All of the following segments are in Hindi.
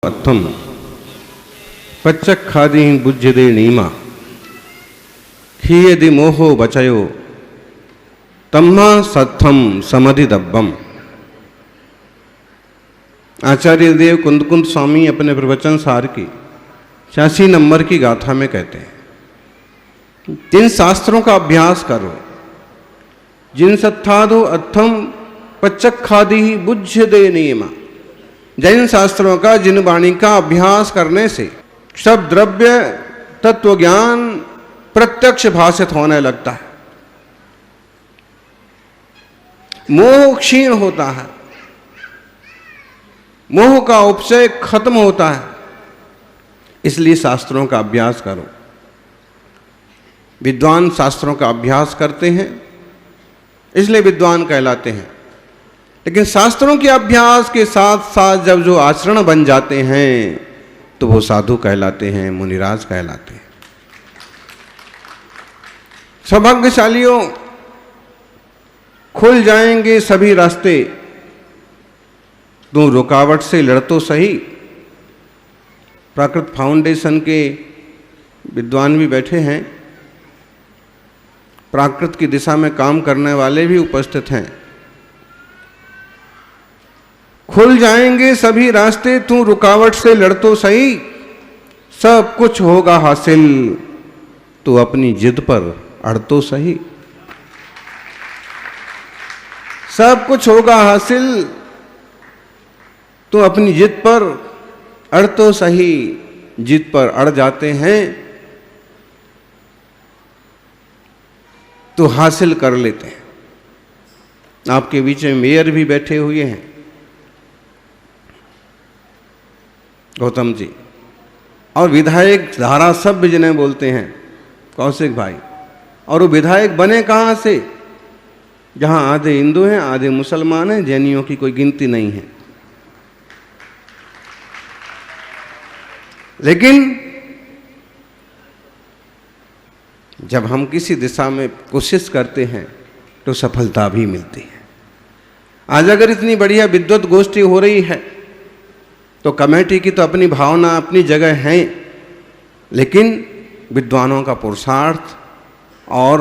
अत्थम पच्चखादी बुज्यदे नीमा खीयदि मोहो बचयो तम्मा सत्थम समधिदब्बम। आचार्य देव कुंद स्वामी अपने प्रवचन सार की 86 नंबर की गाथा में कहते हैं, जिन शास्त्रों का अभ्यास करो, जिन सत्थादो अत्थम पच्चखादी बुज्यदे नियमा, जैन शास्त्रों का, जिन वाणी का अभ्यास करने से सब द्रव्य तत्व ज्ञान प्रत्यक्ष भाषित होने लगता है, मोह क्षीण होता है, मोह का उपचय खत्म होता है। इसलिए शास्त्रों का अभ्यास करो। विद्वान शास्त्रों का अभ्यास करते हैं इसलिए विद्वान कहलाते हैं, लेकिन शास्त्रों के अभ्यास के साथ साथ जब जो आचरण बन जाते हैं तो वो साधु कहलाते हैं, मुनिराज कहलाते हैं। सौभाग्यशालियों, खुल जाएंगे सभी रास्ते, तू रुकावट से लड़ तो सही। प्राकृत फाउंडेशन के विद्वान भी बैठे हैं, प्राकृत की दिशा में काम करने वाले भी उपस्थित हैं। खुल जाएंगे सभी रास्ते, तू रुकावट से लड़ तो सही, सब कुछ होगा हासिल, तू अपनी जिद पर अड़ तो सही। सब कुछ होगा हासिल, तू अपनी जिद पर अड़ तो सही। जिद पर अड़ जाते हैं तो हासिल कर लेते हैं। आपके बीच में मेयर भी बैठे हुए हैं, गौतम जी, और विधायक धारा सभ्य जिन्हें बोलते हैं कौशिक भाई, और वो विधायक बने कहाँ से? जहां आधे हिंदू हैं, आधे मुसलमान हैं, जैनियों की कोई गिनती नहीं है। लेकिन जब हम किसी दिशा में कोशिश करते हैं तो सफलता भी मिलती है। आज अगर इतनी बढ़िया विद्वत गोष्ठी हो रही है तो कमेटी की तो अपनी भावना, अपनी जगह है, लेकिन विद्वानों का पुरुषार्थ और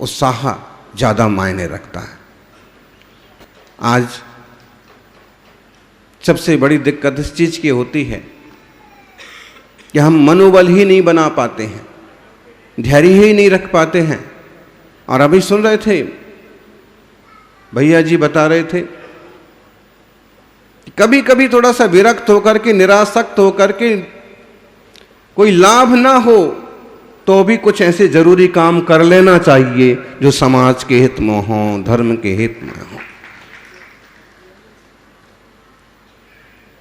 उत्साह ज़्यादा मायने रखता है। आज सबसे बड़ी दिक्कत इस चीज़ की होती है कि हम मनोबल ही नहीं बना पाते हैं, धैर्य ही नहीं रख पाते हैं। और अभी सुन रहे थे, भैया जी बता रहे थे, कभी कभी थोड़ा सा विरक्त होकर के, निरासक्त होकर के, कोई लाभ ना हो तो भी कुछ ऐसे जरूरी काम कर लेना चाहिए जो समाज के हित में हो, धर्म के हित में हो।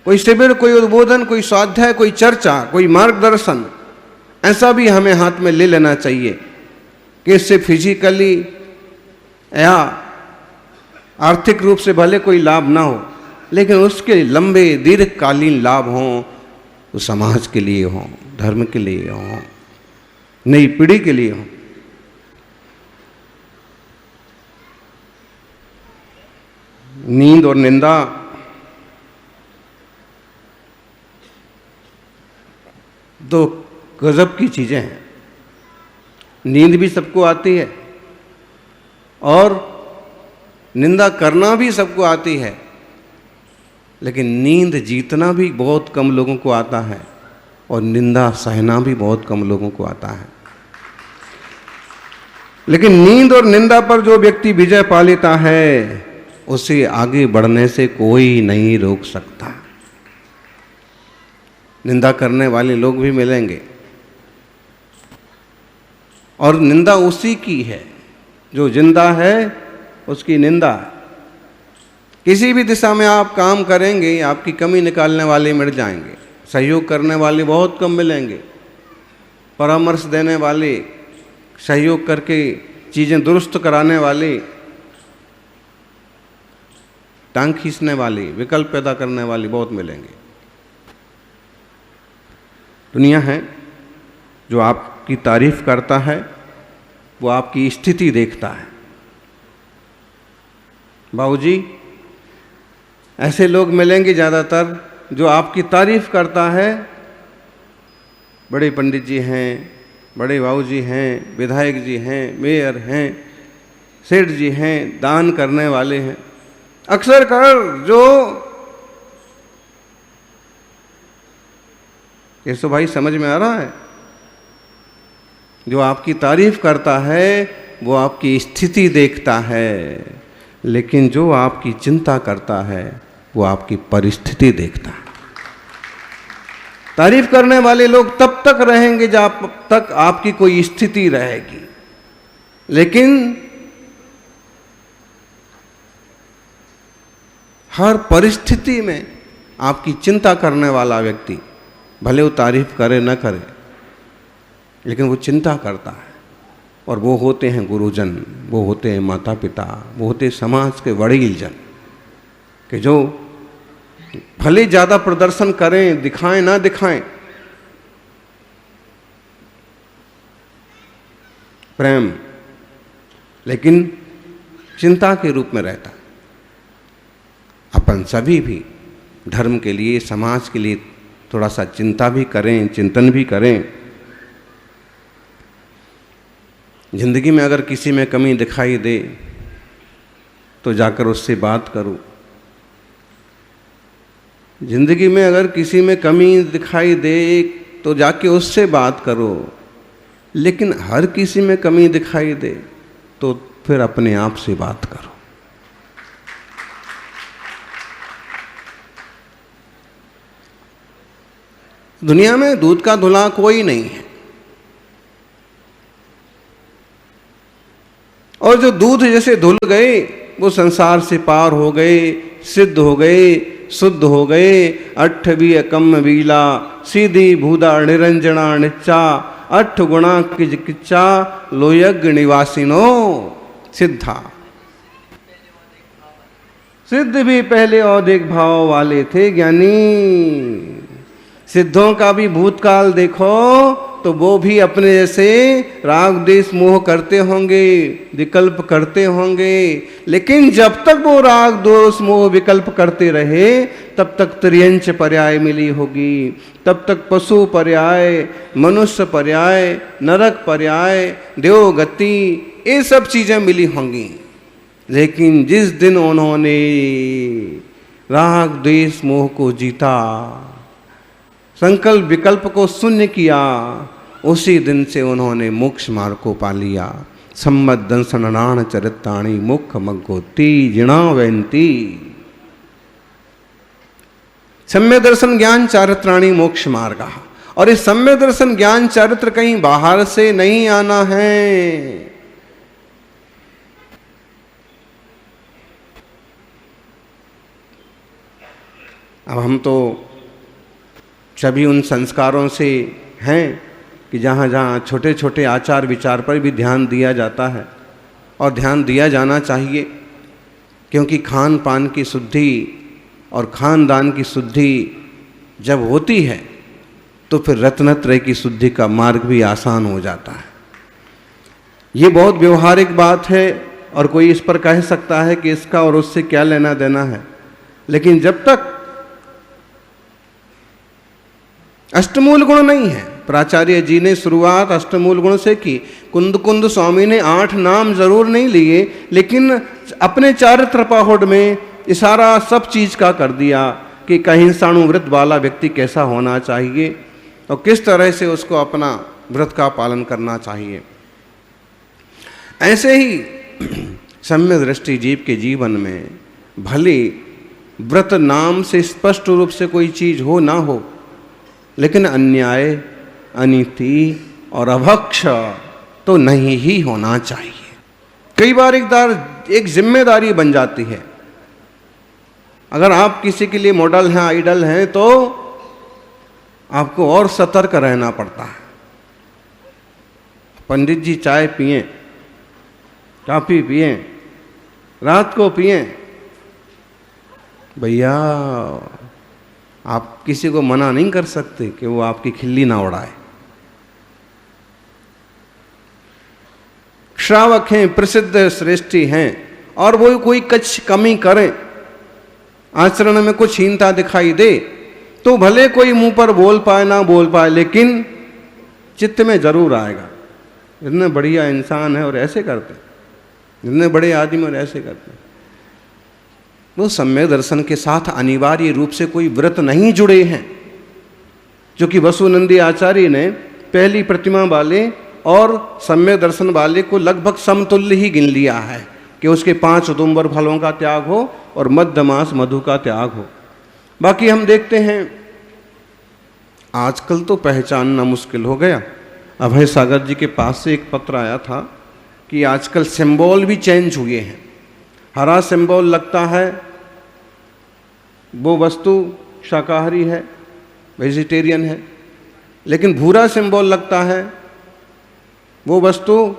कोई शिविर, कोई उद्बोधन, कोई स्वाध्याय, कोई चर्चा, कोई मार्गदर्शन, ऐसा भी हमें हाथ में ले लेना चाहिए कि इससे फिजिकली या आर्थिक रूप से भले कोई लाभ ना हो, लेकिन उसके लंबे दीर्घकालीन लाभ हों, तो समाज के लिए हों, धर्म के लिए हों, नई पीढ़ी के लिए हों। नींद और निंदा दो गजब की चीजें हैं। नींद भी सबको आती है और निंदा करना भी सबको आती है, लेकिन नींद जीतना भी बहुत कम लोगों को आता है और निंदा सहना भी बहुत कम लोगों को आता है। लेकिन नींद और निंदा पर जो व्यक्ति विजय पा लेता है, उसे आगे बढ़ने से कोई नहीं रोक सकता। निंदा करने वाले लोग भी मिलेंगे, और निंदा उसी की है जो जिंदा है, उसकी निंदा। किसी भी दिशा में आप काम करेंगे, आपकी कमी निकालने वाले मिट जाएंगे, सहयोग करने वाले बहुत कम मिलेंगे, परामर्श देने वाले, सहयोग करके चीज़ें दुरुस्त कराने वाले, टांग खींचने वाले, विकल्प पैदा करने वाले बहुत मिलेंगे। दुनिया है जो आपकी तारीफ करता है, वो आपकी स्थिति देखता है। बाबूजी, ऐसे लोग मिलेंगे ज़्यादातर जो आपकी तारीफ करता है, बड़े पंडित जी हैं, बड़े बाबू जी हैं, विधायक जी हैं, मेयर हैं, सेठ जी हैं, दान करने वाले हैं, अक्सर कर जो ये तो भाई समझ में आ रहा है, जो आपकी तारीफ करता है वो आपकी स्थिति देखता है, लेकिन जो आपकी चिंता करता है वो आपकी परिस्थिति देखता है। तारीफ करने वाले लोग तब तक रहेंगे जब तक आपकी कोई स्थिति रहेगी, लेकिन हर परिस्थिति में आपकी चिंता करने वाला व्यक्ति, भले वो तारीफ करे न करे, लेकिन वो चिंता करता है। और वो होते हैं गुरुजन, वो होते हैं माता पिता, वो होते हैं समाज के वडील जन, कि जो भले ज़्यादा प्रदर्शन करें, दिखाएं ना दिखाएं, प्रेम लेकिन चिंता के रूप में रहता है। अपन सभी भी धर्म के लिए, समाज के लिए थोड़ा सा चिंता भी करें, चिंतन भी करें। जिंदगी में अगर किसी में कमी दिखाई दे तो जाकर उससे बात करो। जिंदगी में अगर किसी में कमी दिखाई दे तो जाके उससे बात करो, लेकिन हर किसी में कमी दिखाई दे तो फिर अपने आप से बात करो। दुनिया में दूध का धुला कोई नहीं है, और जो दूध जैसे धुल गए वो संसार से पार हो गए, सिद्ध हो गए, शुद्ध हो गए। अट्ठवी अकम वीला सीधी भूदा निरंजना निच्चा अठ गुणा किज किच्चा लोयग निवासिनो सिद्धा। सिद्ध भी पहले औदिक भाव वाले थे ज्ञानी। सिद्धों का भी भूतकाल देखो तो वो भी अपने जैसे राग देश मोह करते होंगे, विकल्प करते होंगे, लेकिन जब तक वो राग दोष मोह विकल्प करते रहे तब तक त्रियंच पर्याय मिली होगी, तब तक पशु पर्याय, मनुष्य पर्याय, नरक पर्याय, देवगति, ये सब चीजें मिली होंगी। लेकिन जिस दिन उन्होंने राग द्वेष मोह को जीता, संकल्प विकल्प को शून्य किया, उसी दिन से उन्होंने मोक्ष मार्ग को पा लिया। सम्मत दंसन नाण चरिताणी मुख मग्गोती जिणा वैंती। सम्य दर्शन ज्ञान चारित्राणी मोक्ष मार्ग। और इस सम्य दर्शन ज्ञान चारित्र कहीं बाहर से नहीं आना है। अब हम तो सभी उन संस्कारों से हैं कि जहाँ जहाँ छोटे छोटे आचार विचार पर भी ध्यान दिया जाता है, और ध्यान दिया जाना चाहिए, क्योंकि खान पान की शुद्धि और खानदान की शुद्धि जब होती है तो फिर रत्नत्रय की शुद्धि का मार्ग भी आसान हो जाता है। ये बहुत व्यवहारिक बात है, और कोई इस पर कह सकता है कि इसका और उससे क्या लेना देना है, लेकिन जब तक अष्टमूल गुण नहीं है। प्राचार्य जी ने शुरुआत अष्टमूल गुण से की। कुंद कुंद स्वामी ने 8 नाम जरूर नहीं लिए, लेकिन अपने चारित्र पाहुड़ में इशारा सब चीज का कर दिया कि अहिंसाणु व्रत वाला व्यक्ति कैसा होना चाहिए और किस तरह से उसको अपना व्रत का पालन करना चाहिए। ऐसे ही सम्यक दृष्टि जीव के जीवन में भले व्रत नाम से स्पष्ट रूप से कोई चीज हो ना हो, लेकिन अन्याय, अनीति और अभक्ष तो नहीं ही होना चाहिए। कई बार एक जिम्मेदारी बन जाती है। अगर आप किसी के लिए मॉडल हैं, आइडल हैं, तो आपको और सतर्क रहना पड़ता है। पंडित जी चाय पिएं, कॉफी पिएं, रात को पिएं, भैया आप किसी को मना नहीं कर सकते कि वो आपकी खिल्ली ना उड़ाए। श्रावक हैं, प्रसिद्ध श्रेष्ठी हैं, और वो कोई कुछ कमी करें, आचरण में कुछ हीनता दिखाई दे, तो भले कोई मुंह पर बोल पाए ना बोल पाए, लेकिन चित्त में जरूर आएगा, इतने बढ़िया इंसान है और ऐसे करते हैं, इतने बड़े आदमी और ऐसे करते हैं। वो सम्यक दर्शन के साथ अनिवार्य रूप से कोई व्रत नहीं जुड़े हैं, जो कि वसुनंदी आचार्य ने पहली प्रतिमा वाले और सम्यक दर्शन वाले को लगभग समतुल्य ही गिन लिया है कि उसके 5 औदुंबर फलों का त्याग हो और मध्य मास मधु का त्याग हो। बाकी हम देखते हैं आजकल तो पहचानना मुश्किल हो गया। अभय सागर जी के पास से एक पत्र आया था कि आजकल सिंबल भी चेंज हुए हैं। हरा सिंबल लगता है वो वस्तु शाकाहारी है, वेजिटेरियन है, लेकिन भूरा सिंबल लगता है वो वस्तु,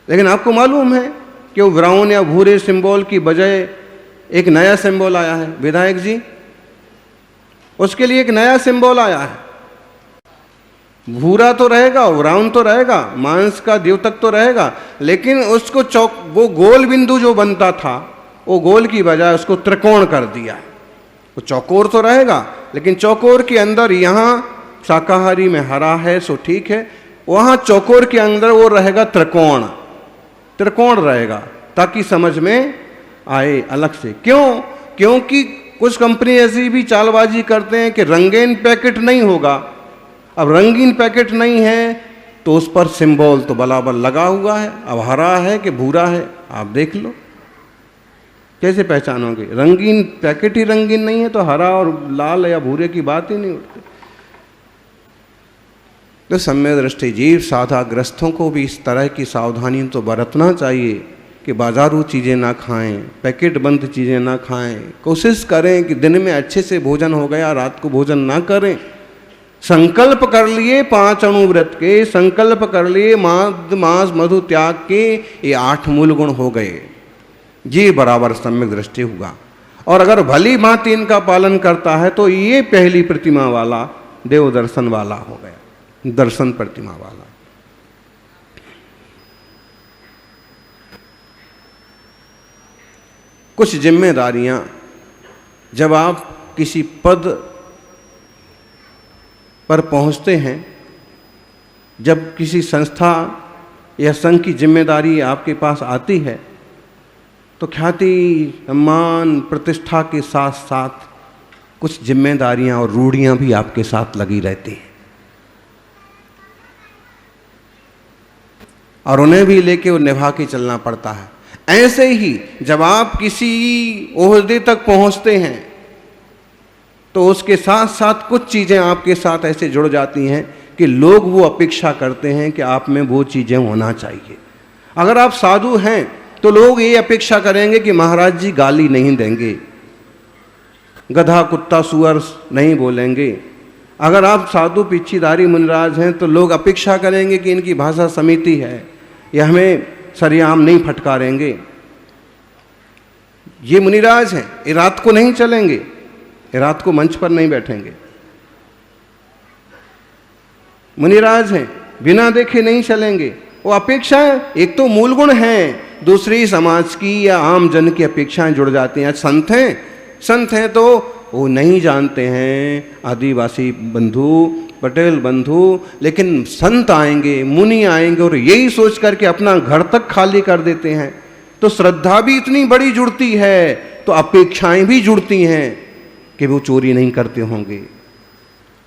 लेकिन आपको मालूम है कि वो ब्राउन या भूरे सिंबल की बजाय एक नया सिंबल आया है विधायक जी, उसके लिए एक नया सिंबल आया है। भूरा तो रहेगा, ब्राउन तो रहेगा, मांस का द्योतक तो रहेगा, लेकिन उसको वो गोल बिंदु जो बनता था वो गोल की बजाय उसको त्रिकोण कर दिया है। वो चौकोर तो रहेगा, लेकिन चौकोर के अंदर यहाँ शाकाहारी में हरा है सो ठीक है, वहाँ चौकोर के अंदर वो रहेगा त्रिकोण, त्रिकोण रहेगा ताकि समझ में आए अलग से। क्यों? क्योंकि कुछ कंपनी ऐसी भी चालबाजी करते हैं कि रंगीन पैकेट नहीं होगा। अब रंगीन पैकेट नहीं है तो उस पर सिंबल तो बराबर लगा हुआ है, अब हरा है कि भूरा है आप देख लो, कैसे पहचानोगे? रंगीन पैकेट ही रंगीन नहीं है तो हरा और लाल या भूरे की बात ही नहीं उठती। तो सम्यक दृष्टि जीव साधाग्रस्तों को भी इस तरह की सावधानी तो बरतना चाहिए कि बाजारू चीज़ें ना खाएं, पैकेट बंद चीज़ें ना खाएं। कोशिश करें कि दिन में अच्छे से भोजन हो गया, रात को भोजन ना करें। संकल्प कर लिए 5 अणु व्रत के, संकल्प कर लिए मांस मधु त्याग के, ये 8 मूल गुण हो गए, ये बराबर सम्यक दृष्टि हुआ। और अगर भली भांति इनका पालन करता है तो ये पहली प्रतिमा वाला देव दर्शन वाला हो गया, दर्शन प्रतिमा वाला। कुछ जिम्मेदारियां जब आप किसी पद पर पहुंचते हैं, जब किसी संस्था या संघ की जिम्मेदारी आपके पास आती है, तो ख्याति सम्मान प्रतिष्ठा के साथ साथ कुछ जिम्मेदारियां और रूढ़ियां भी आपके साथ लगी रहती हैं, और उन्हें भी लेके वो निभा के चलना पड़ता है। ऐसे ही जब आप किसी ओहदे तक पहुंचते हैं तो उसके साथ साथ कुछ चीज़ें आपके साथ ऐसे जुड़ जाती हैं कि लोग वो अपेक्षा करते हैं कि आप में वो चीज़ें होना चाहिए। अगर आप साधु हैं तो लोग ये अपेक्षा करेंगे कि महाराज जी गाली नहीं देंगे, गधा कुत्ता सुअर नहीं बोलेंगे। अगर आप साधु पिच्छीधारी मुनिराज हैं तो लोग अपेक्षा करेंगे कि इनकी भाषा समिति है, यह हमें सरेआम नहीं फटकारेंगे। ये मुनिराज हैं, ये रात को नहीं चलेंगे, ये रात को मंच पर नहीं बैठेंगे। मुनिराज हैं, बिना देखे नहीं चलेंगे। वो अपेक्षाएं एक तो मूल गुण हैं, दूसरी समाज की या आम जन की अपेक्षाएं जुड़ जाती हैं। संत हैं तो वो नहीं जानते हैं आदिवासी बंधु, पटेल बंधु, लेकिन संत आएंगे, मुनि आएंगे और यही सोच करके अपना घर तक खाली कर देते हैं। तो श्रद्धा भी इतनी बड़ी जुड़ती है तो अपेक्षाएं भी जुड़ती हैं कि वो चोरी नहीं करते होंगे,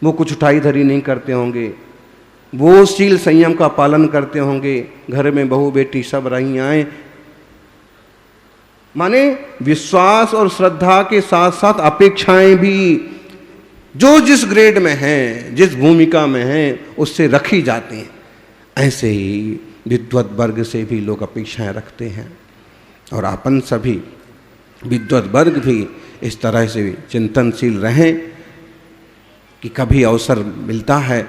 वो कुछ उठाई धरी नहीं करते होंगे, वो शील संयम का पालन करते होंगे, घर में बहू बेटी सब रही आए। माने विश्वास और श्रद्धा के साथ साथ अपेक्षाएं भी जो जिस ग्रेड में हैं, जिस भूमिका में हैं, उससे रखी जाती हैं। ऐसे ही विद्वत वर्ग से भी लोग अपेक्षाएं रखते हैं, और अपन सभी विद्वत वर्ग भी इस तरह से चिंतनशील रहें कि कभी अवसर मिलता है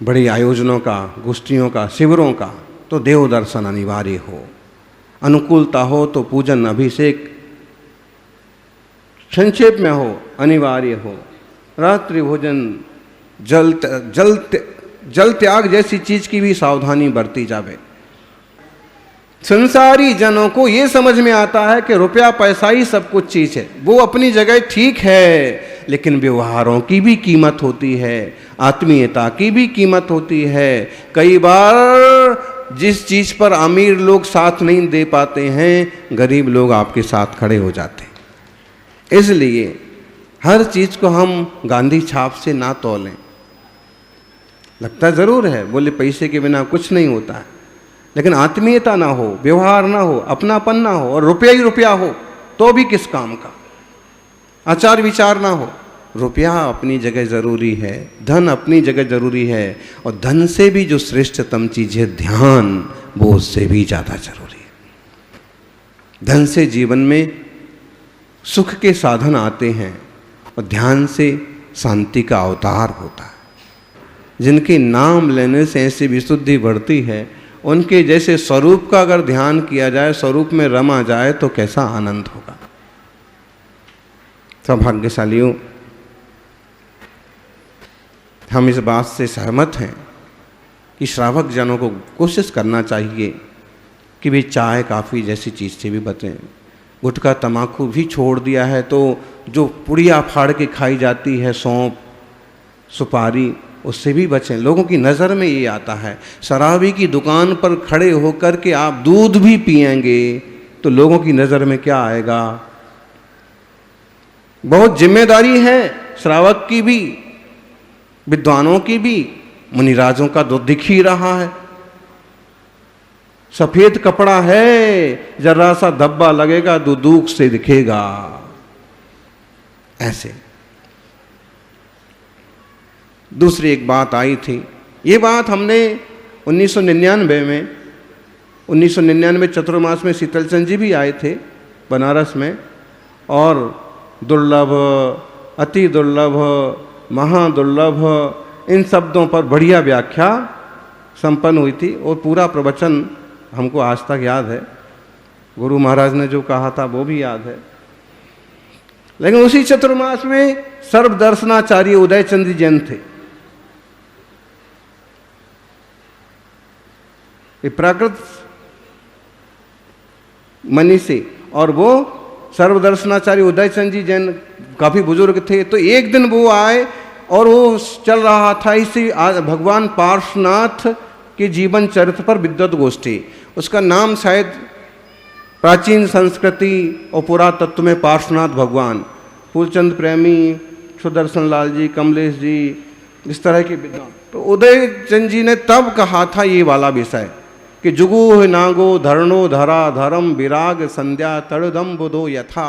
बड़े आयोजनों का, गोष्ठियों का, शिविरों का, तो देव दर्शन अनिवार्य हो। अनुकूलता हो तो पूजन अभिषेक संक्षेप में हो, अनिवार्य हो। रात्रि भोजन, जल त्याग जैसी चीज की भी सावधानी बरती जावे। संसारी जनों को ये समझ में आता है कि रुपया पैसा ही सब कुछ चीज है। वो अपनी जगह ठीक है, लेकिन व्यवहारों की भी कीमत होती है, आत्मीयता की भी कीमत होती है। कई बार जिस चीज पर अमीर लोग साथ नहीं दे पाते हैं, गरीब लोग आपके साथ खड़े हो जाते हैं। इसलिए हर चीज को हम गांधी छाप से ना तौलें। लगता जरूर है, बोले पैसे के बिना कुछ नहीं होता है, लेकिन आत्मीयता ना हो, व्यवहार ना हो, अपनापन ना हो और रुपया ही रुपया हो तो भी किस काम का। आचार विचार ना हो। रुपया अपनी जगह जरूरी है, धन अपनी जगह जरूरी है, और धन से भी जो श्रेष्ठतम चीज है ध्यान, वो उससे भी ज्यादा जरूरी है। धन से जीवन में सुख के साधन आते हैं और ध्यान से शांति का अवतार होता है। जिनके नाम लेने से ऐसी विशुद्धि बढ़ती है, उनके जैसे स्वरूप का अगर ध्यान किया जाए, स्वरूप में रमा जाए, तो कैसा आनंद होगा। सौभाग्यशालियों, हम इस बात से सहमत हैं कि श्रावक जनों को कोशिश करना चाहिए कि वे चाय काफ़ी जैसी चीज़ से भी बचें। गुटखा तम्बाकू भी छोड़ दिया है तो जो पुड़िया फाड़ के खाई जाती है, सौंफ सुपारी, उससे भी बचें। लोगों की नज़र में ये आता है, शराबी की दुकान पर खड़े होकर के आप दूध भी पिएंगे तो लोगों की नज़र में क्या आएगा। बहुत जिम्मेदारी है श्रावक की भी, विद्वानों की भी। मुनिराजों का तो दिख ही रहा है, सफेद कपड़ा है, जरा सा धब्बा लगेगा तो दूर से दिखेगा। ऐसे दूसरी एक बात आई थी, ये बात हमने 1999 चतुर्मास में शीतलचंद जी भी आए थे बनारस में, और दुर्लभ, अति दुर्लभ, महादुर्लभ, इन शब्दों पर बढ़िया व्याख्या संपन्न हुई थी। और पूरा प्रवचन हमको आज तक याद है, गुरु महाराज ने जो कहा था वो भी याद है। लेकिन उसी चतुर्मास में सर्वदर्शनाचार्य उदयचंद जी जैन थे। प्राकृत मनी से, और वो सर्वदर्शनाचार्य उदयचंद जी जैन काफ़ी बुजुर्ग थे। तो एक दिन वो आए और वो चल रहा था इसी भगवान पार्श्वनाथ के जीवन चरित्र पर विद्वत गोष्ठी। उसका नाम शायद प्राचीन संस्कृति और पुरातत्व में पार्श्वनाथ भगवान, फूलचंद प्रेमी, सुदर्शन लाल जी, कमलेश जी, इस तरह के विद्वान। तो उदयचंद जी ने तब कहा था ये वाला विषय कि जुगु नागो धरणो धरा धर्म विराग संध्या तड़दम बुधो यथा